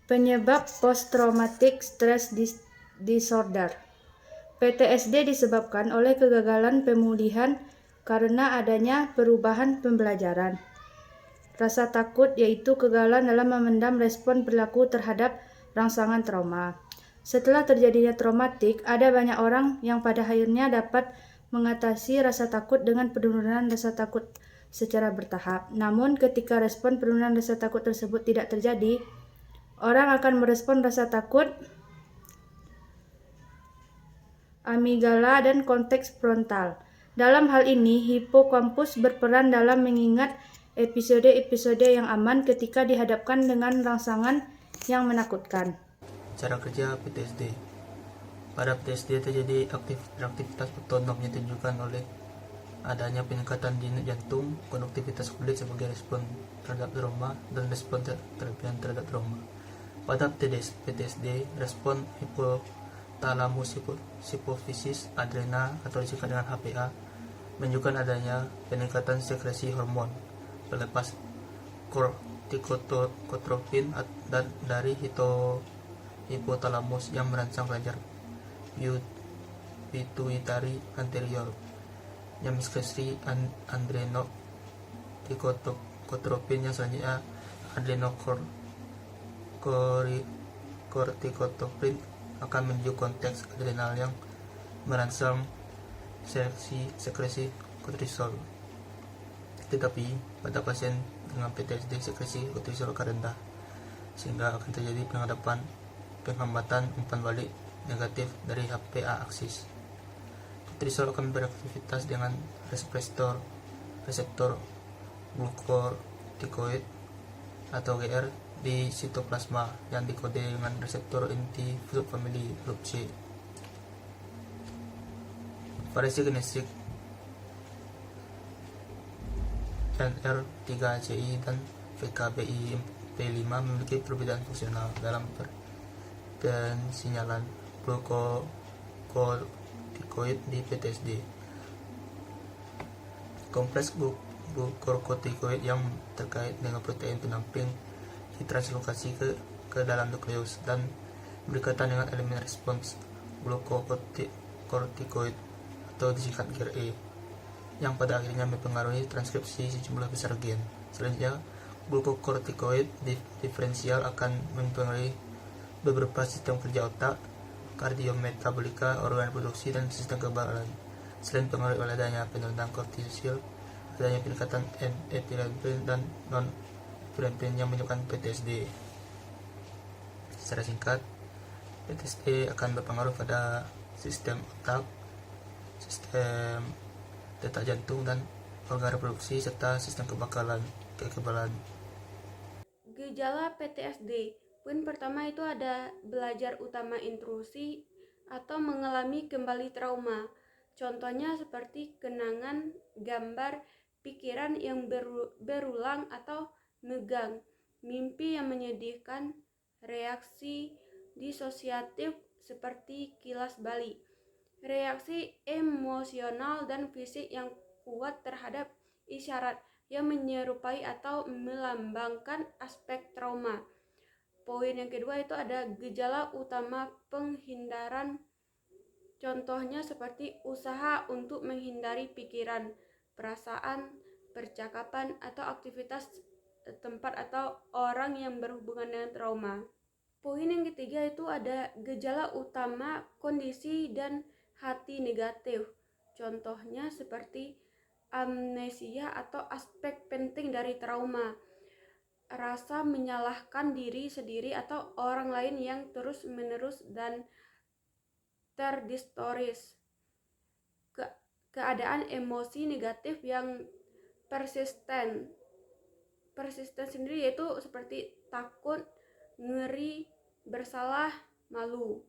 Penyebab Post-Traumatic Stress Disorder. PTSD disebabkan oleh kegagalan pemulihan karena adanya perubahan pembelajaran. Rasa takut yaitu kegagalan dalam memendam respon perilaku terhadap rangsangan trauma. Setelah terjadinya traumatik, ada banyak orang yang pada akhirnya dapat mengatasi rasa takut dengan penurunan rasa takut secara bertahap. Namun, ketika respon penurunan rasa takut tersebut tidak terjadi, orang akan merespon rasa takut amigdala dan konteks frontal. Dalam hal ini, hipokampus berperan dalam mengingat episode-episode yang aman ketika dihadapkan dengan rangsangan yang menakutkan. Cara kerja PTSD. Pada PTSD terjadi aktivitas otonom yang ditunjukkan oleh adanya peningkatan denyut jantung, konduktivitas kulit sebagai respon terhadap trauma, dan respon terlebihan terhadap trauma. Pada PTSD, respon hipotalamus hipofisis adrena atau disingkat dengan HPA menunjukkan adanya peningkatan sekresi hormon pelepas kortikotropin dan dari hipotalamus yang merangsang kelenjar pituitari anterior yang mensekresi adrenokortikotropin yang selanjutnya adrenokortikotropin akan menuju konteks adrenal yang merangsang sekresi kortisol. Tetapi pada pasien dengan PTSD sekresi kortisol akan rendah, sehingga akan terjadi penghambatan umpan balik negatif dari HPA aksis. Kortisol akan beraktivitas dengan reseptor glukokortikoid atau GR di sitoplasma yang dikode dengan reseptor inti subfamili grup C. Variasi genetik NR3CI dan VKBI-P5 memiliki perbedaan fungsional dalam pensinyalan glukokortikoid di PTSD. Kompleks glukokortikoid yang terkait dengan protein pendamping ditranslokasi ke dalam nukleus dan berkaitan dengan elemen respons glukokortikoid atau disingkat GRE yang pada akhirnya mempengaruhi transkripsi sejumlah besar gen. Selanjutnya, glukokortikoid diferensial akan mempengaruhi beberapa sistem kerja otak, kardiometabolika, organ reproduksi, dan sistem kekebalan. Selain pengaruh oleh adanya penurunan kortisol, adanya peningkatan epinefrin dan non-epinefrin yang menyebabkan PTSD. Secara singkat, PTSD akan berpengaruh pada sistem otak, sistem detak jantung, dan organ reproduksi, serta sistem kekebalan. Gejala PTSD. Poin pertama itu ada belajar utama intrusi atau mengalami kembali trauma. Contohnya seperti kenangan, gambar, pikiran yang berulang atau megang, mimpi yang menyedihkan, reaksi disosiatif seperti kilas balik, reaksi emosional dan fisik yang kuat terhadap isyarat yang menyerupai atau melambangkan aspek trauma. Poin yang kedua itu ada gejala utama penghindaran. Contohnya seperti usaha untuk menghindari pikiran, perasaan, percakapan, atau aktivitas tempat atau orang yang berhubungan dengan trauma. Poin yang ketiga itu ada gejala utama kondisi dan hati negatif. Contohnya seperti amnesia atau aspek penting dari trauma, rasa menyalahkan diri sendiri atau orang lain yang terus-menerus dan terdistoris, keadaan emosi negatif yang persisten sendiri yaitu seperti takut, ngeri, bersalah, malu.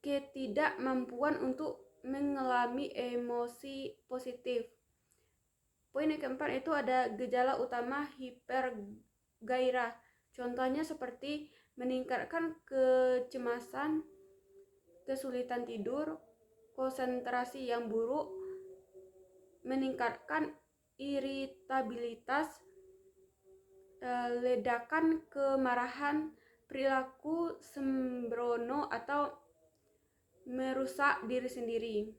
Ketidakmampuan untuk mengalami emosi positif. Poin yang keempat itu ada gejala utama hipergairah. Contohnya seperti meningkatkan kecemasan, kesulitan tidur, konsentrasi yang buruk, meningkatkan iritabilitas, ledakan kemarahan, perilaku sembrono atau merusak diri sendiri.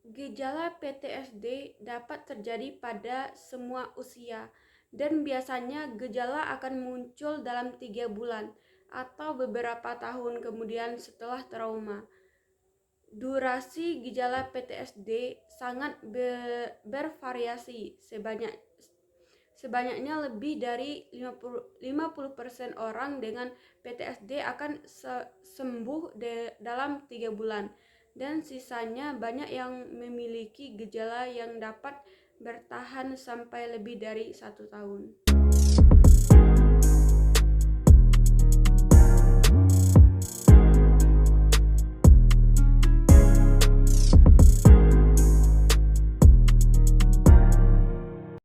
Gejala PTSD dapat terjadi pada semua usia dan biasanya gejala akan muncul dalam 3 bulan atau beberapa tahun kemudian setelah trauma. Durasi gejala PTSD sangat bervariasi. Sebanyaknya lebih dari 50% orang dengan PTSD akan sembuh dalam 3 bulan dan sisanya banyak yang memiliki gejala yang dapat bertahan sampai lebih dari 1 tahun.